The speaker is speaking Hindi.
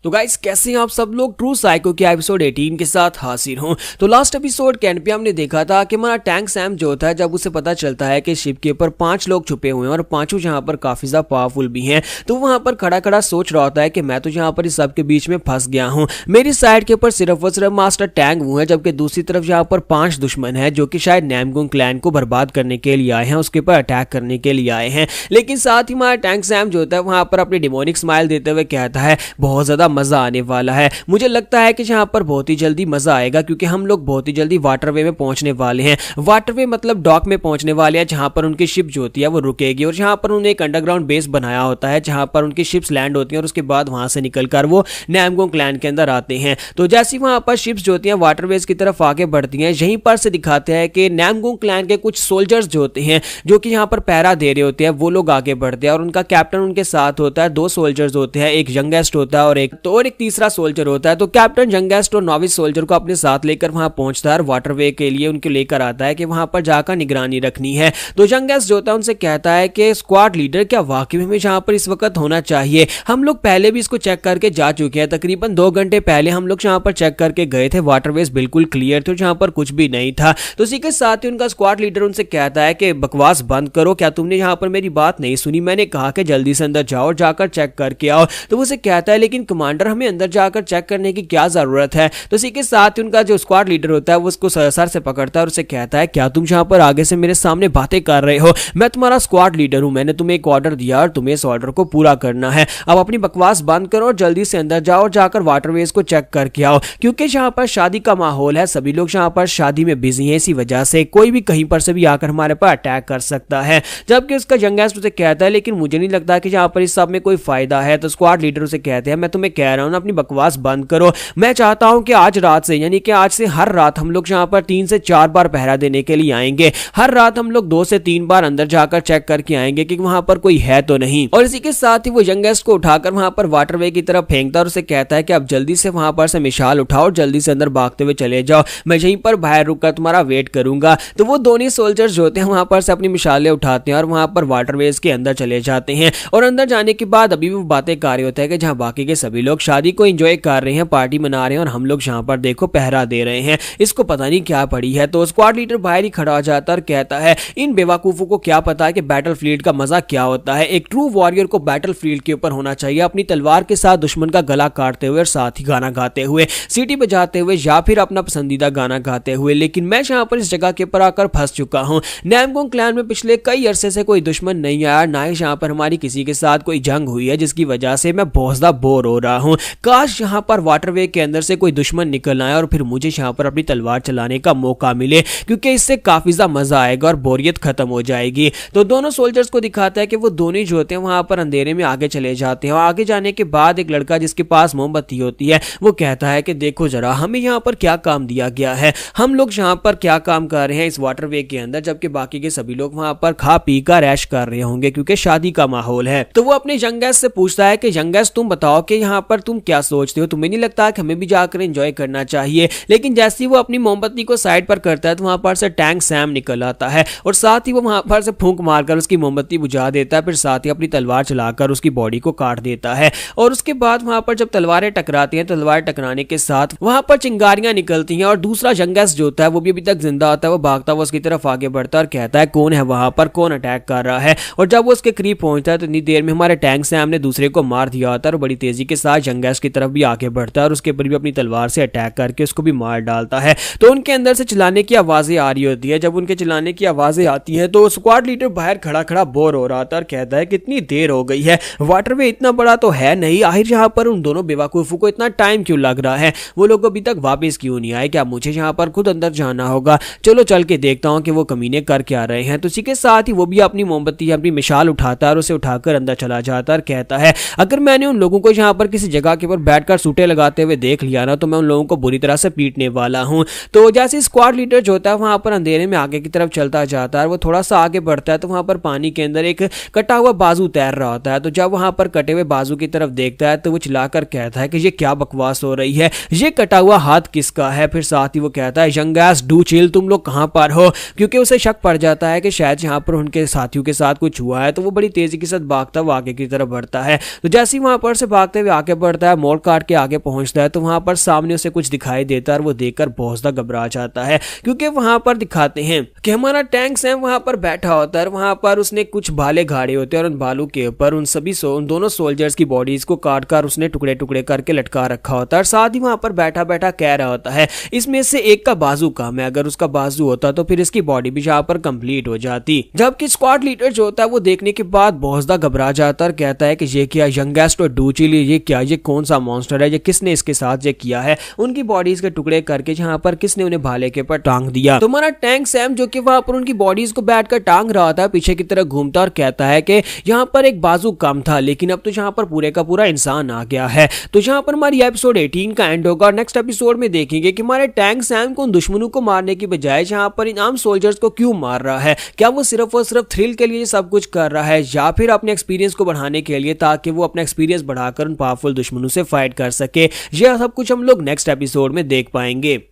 तो गाइस कैसे हैं आप सब लोग। ट्रू साइको के एपिसोड 18 के साथ हाजिर हूं। तो लास्ट एपिसोड के एंड पे हमने देखा था कि हमारा टैंक सैम जो होता है, जब उसे पता चलता है कि शिप के ऊपर 5 लोग छुपे हुए हैं और पांचों जहां पर काफी ज्यादा पावरफुल भी हैं, तो वहां पर खड़ा खड़ा सोच रहा होता है कि मैं तो जहां पर इस सब के बीच में फंस गया हूं। मेरी साइड के ऊपर सिर्फ और सिर्फ मास्टर टैंग वो है, जबकि दूसरी तरफ जहां पर 5 दुश्मन है जो कि शायद नैमगुंग क्लैन को बर्बाद करने के लिए आए हैं, उसके ऊपर अटैक करने के लिए आए हैं। लेकिन साथ ही हमारा टैंक सैम जो होता है वहां पर अपनी डिमोनिक स्माइल देते हुए कहता है बहुत ज्यादा मजा आने वाला है। मुझे लगता है कि यहाँ पर बहुत ही जल्दी मजा आएगा, क्योंकि हम लोग बहुत ही जल्दी वाटरवे में पहुंचने वाले हैं। वाटरवे मतलब डॉक में पहुंचने वाले हैं, जहां पर उनकी शिप जो होती है वो रुकेगी और जहां पर उन्होंने एक अंडरग्राउंड बेस बनाया होता है जहां पर उनकी शिप्स लैंड होती हैं और उसके बाद वहां से निकलकर वो नैमगोंग क्लैन के अंदर आते हैं। तो जैसे वहां पर शिप्स जो होती हैं वाटरवेज की तरफ आगे बढ़ती हैं, यहीं पर से दिखाते हैं कि नैमगोंग क्लैन के कुछ सोल्जर्स जो होते हैं जो कि यहाँ पर पहरा दे रहे होते हैं, वो लोग आगे बढ़ते हैं और उनका कैप्टन उनके साथ होता है। 2 सोल्जर्स होते हैं, एक यंगेस्ट होता है और एक तीसरा सोल्जर होता है। तो कैप्टन यंगेस्ट और नॉविस सोल्जर को अपने साथ लेकर वहां पहुंचता है और वाटरवे के लिए उनको लेकर आता है कि वहां पर जाकर निगरानी रखनी है। तो यंगेस्ट जो होता है उनसे कहता है कि स्क्वाड लीडर क्या वाकई में जहां पर इस वक्त होना चाहिए? हम लोग पहले भी इसको चेक करके जा चुके हैं, तकरीबन 2 घंटे पहले हम लोग जहां पर चेक करके गए थे, वाटरवेज बिल्कुल क्लियर थे, जहां पर कुछ भी नहीं था। तो इसी के साथ ही उनका स्क्वाड लीडर उनसे कहता है कि बकवास बंद करो, क्या तुमने यहाँ पर मेरी बात नहीं सुनी? मैंने कहा कि जल्दी से अंदर जाओ और जाकर चेक करके आओ। तो उसे कहता है लेकिन कमांडर हमें अंदर जाकर चेक करने की क्या जरूरत है? तो इसी के साथ ही उनका जो स्क्वाड लीडर होता है वो उसको सर से पकड़ता है और उसे कहता है क्या तुम जहां पर आगे से मेरे सामने बातें कर रहे हो? मैं तुम्हारा स्क्वाड लीडर हूं, मैंने तुम्हें एक ऑर्डर दिया और तुम्हें इस ऑर्डर को पूरा करना है। अब अपनी बकवास बंद करो और जल्दी से अंदर जाओ और जाकर वाटरवेज को चेक करके आओ, क्योंकि यहाँ पर शादी का माहौल है, सभी लोग यहाँ पर शादी में बिजी हैं, इसी वजह से कोई भी कहीं पर से भी आकर हमारे पर अटैक कर सकता है। जबकि उसका यंगेस्ट उसे कहता है लेकिन मुझे नहीं लगता कि यहाँ पर इस सब में कोई फायदा है। तो स्क्वाड लीडर उसे कहते हैं मैं तुम्हें कह रहा हूं ना, अपनी बकवास बंद करो। मैं चाहता हूं कि आज रात से, यानी कि आज से हर रात हम लोग यहाँ पर 3 से 4 बार पहरा देने के लिए आएंगे। हर रात हम लोग 2 से 3 बार अंदर जाकर चेक करके आएंगे कि वहां पर कोई है तो नहीं। और इसी के साथ ही वो यंगेस्ट को उठाकर वहां पर वाटरवे की तरफ फेंकता है और उसे कहता है कि अब जल्दी से वहां पर से मिसाल उठाओ और जल्दी से अंदर भागते हुए चले जाओ, मैं यहीं पर बाहर रुककर तुम्हारा वेट करूंगा। तो वो दोनों सोल्जर्स जो होते हैं वहां पर से अपनी मिसालें उठाते हैं और वहां पर वाटरवेज के अंदर चले जाते हैं। और अंदर जाने के बाद अभी भी वो बातें कर रहे होते हैं कि जहां बाकी के सभी लोग शादी को एंजॉय कर रहे हैं, पार्टी मना रहे हैं और हम लोग यहाँ पर देखो पहरा दे रहे हैं, इसको पता नहीं क्या पड़ी है। तो स्क्वाड लीडर बाहर ही खड़ा हो जाता है और कहता है इन बेवकूफों को क्या पता है कि बैटलफील्ड का मजा क्या होता है। एक ट्रू वॉरियर को बैटलफील्ड के ऊपर होना चाहिए, अपनी तलवार के साथ दुश्मन का गला काटते हुए और साथ ही गाना गाते हुए, सीटी बजाते हुए या फिर अपना पसंदीदा गाना गाते हुए। लेकिन मैं यहाँ पर इस जगह के ऊपर आकर फंस चुका हूँ। नैमगोंग क्लैन में पिछले कई अरसे से कोई दुश्मन नहीं आया, ना ही यहाँ पर हमारी किसी के साथ कोई जंग हुई है, जिसकी वजह से मैं बहुत ज्यादा बोर हो रहा हूँ। काश यहाँ पर वाटरवे के अंदर से कोई दुश्मन निकल आए और फिर मुझे यहाँ पर अपनी तलवार चलाने का मौका मिले, क्योंकि इससे काफी ज्यादा मजा आएगा और बोरियत खत्म हो जाएगी। तो दोनों सोल्जर्स को दिखाता है कि वो दोनों जो होते हैं वहां पर अंधेरे में आगे चले जाते हैं और आगे जाने के बाद एक लड़का जिसके पास मोमबत्ती होती है वो कहता है कि देखो जरा हमें यहाँ पर क्या काम दिया गया है, हम लोग यहाँ पर क्या काम कर रहे हैं इस वाटरवे के अंदर, जबकि बाकी के सभी लोग वहां पर खा पी कर ऐश कर रहे होंगे क्योंकि शादी का माहौल है। तो वो अपने यंगेस्ट से पूछता है कि यंगेस्ट तुम बताओ कि यहाँ पर तुम क्या सोचते हो, तुम्हें नहीं लगता कि हमें भी जाकर एंजॉय करना चाहिए? लेकिन जैसे ही वो अपनी मोमबत्ती को साइड पर करता है तो वहां पर से टैंक सैम निकल आता है और साथ ही वो वहां पर से फूंक मारकर उसकी मोमबत्ती बुझा देता है, फिर साथ ही अपनी तलवार चलाकर उसकी बॉडी को काट देता है। और उसके बाद वहां पर जब तलवारें टकराती हैं, तलवार टकराने के साथ वहां पर चिंगारियां निकलती हैं और दूसरा यंगेस्ट जो होता है वो भी अभी तक जिंदा होता है, वो भागता हुआ उसकी तरफ आगे बढ़ता है और कहता है कौन है वहां पर, कौन अटैक कर रहा है? और जब वो उसके करीब पहुंचता है तो इतनी देर में हमारे टैंक सैम ने दूसरे को मार दिया होता है और बड़ी तेजी के साथ यंगेस्ट की तरफ भी आगे बढ़ता है और उसके ऊपर भी अपनी तलवार से अटैक करके उसको भी मार डालता है। तो उनके अंदर से चिल्लाने की आवाजें आ रही होती है। जब उनके चिल्लाने की आवाजें आती हैं तो स्क्वाड लीडर बाहर खड़ा खड़ा बोर हो रहा था और कहता है कितनी देर हो गई है, वाटरवे इतना बड़ा तो है नहीं, आखिर यहाँ पर उन दोनों बेवकूफों को इतना टाइम क्यों लग रहा है, वो लोग अभी तक वापस क्यों नहीं आए? क्या मुझे यहाँ पर खुद अंदर जाना होगा? चलो चल के देखता हूँ कि वो कमीने कर क्या रहे हैं। तो इसी के साथ ही वो भी अपनी मोमबत्ती अपनी मिसाल उठाता है और उसे उठाकर अंदर चला जाता है और कहता है अगर मैंने उन लोगों को यहाँ पर किसी जगह के ऊपर बैठकर सूटे लगाते हुए देख लिया ना तो मैं उन लोगों को बुरी तरह से पीटने वाला हूँ। तो जैसे स्क्वाड लीडर जो होता है वहां पर अंधेरे में आगे की तरफ चलता जाता है, वो थोड़ा सा आगे बढ़ता है तो वहां पर पानी के अंदर एक कटा हुआ बाजू तैर रहा होता है। तो जब वहां पर कटे हुए बाजू की तरफ देखता है तो वो चिल्लाकर कहता है कि ये क्या बकवास हो रही है, ये कटा हुआ हाथ किसका है? फिर साथ ही वो कहता है यंगेस्ट डू चिल, तुम लोग कहां पर हो? क्योंकि उसे शक पड़ जाता है कि शायद यहाँ पर उनके साथियों के साथ कुछ हुआ है। तो वो बड़ी तेजी के साथ भागता हुआ आगे की तरफ बढ़ता है। तो जैसे ही वहां पर से भागते हुए आगे बढ़ता है, मोड़ काट के आगे पहुंचता है तो वहां पर सामने उसे कुछ दिखाई देता है और वो देखकर बहुत ज्यादा घबरा जाता है, क्योंकि वहां पर दिखाते हैं कि हमारा टैंक सैम वहां पर बैठा होता है। वहां पर उसने कुछ भाले गाड़े होते हैं और उन बालों के ऊपर उन दोनों सोल्जर्स की बॉडीज को काट कर उसने टुकड़े टुकड़े करके लटका रखा होता है। और साथ ही वहां पर बैठा बैठा कह रहा होता है इसमें से एक का बाजू कम है, अगर उसका बाजू होता तो फिर इसकी बॉडी भी यहाँ पर कंप्लीट हो जाती। जबकि स्क्वाड लीडर जो होता है वो देखने के बाद बहुत ज्यादा घबरा जाता है और कहता है कि ये क्या यंगेस्ट और डूचिली, ये क्या, ये कौन सा मॉन्स्टर है, ये किसने इसके साथ ये किया है, उनकी बॉडीज के टुकड़े करके यहाँ पर किसने उन्हें भाले के ऊपर टांग दिया। तो हमारा टैंक सैम जो कि वहां पर उनकी बॉडीज को बैठकर टांग रहा था पीछे की तरफ घूमता और कहता है कि यहाँ पर एक बाजू कम था लेकिन अब तो यहाँ पर पूरे का पूरा इंसान आ गया है। तो यहाँ पर हमारी एपिसोड 18 का एंड होगा और नेक्स्ट एपिसोड में देखेंगे कि हमारे टैंक सैम को उन दुश्मनों को मारने की बजाय यहाँ पर इन आम सोल्जर्स को क्यों मार रहा है। क्या वो सिर्फ और सिर्फ थ्रिल के लिए सब कुछ कर रहा है या फिर अपने एक्सपीरियंस को बढ़ाने के लिए, ताकि वो अपना एक्सपीरियंस बढ़ाकर उन पावरफुल दुश्मनों से फाइट कर सके। यह सब कुछ हम लोग नेक्स्ट एपिसोड में देख पाएंगे।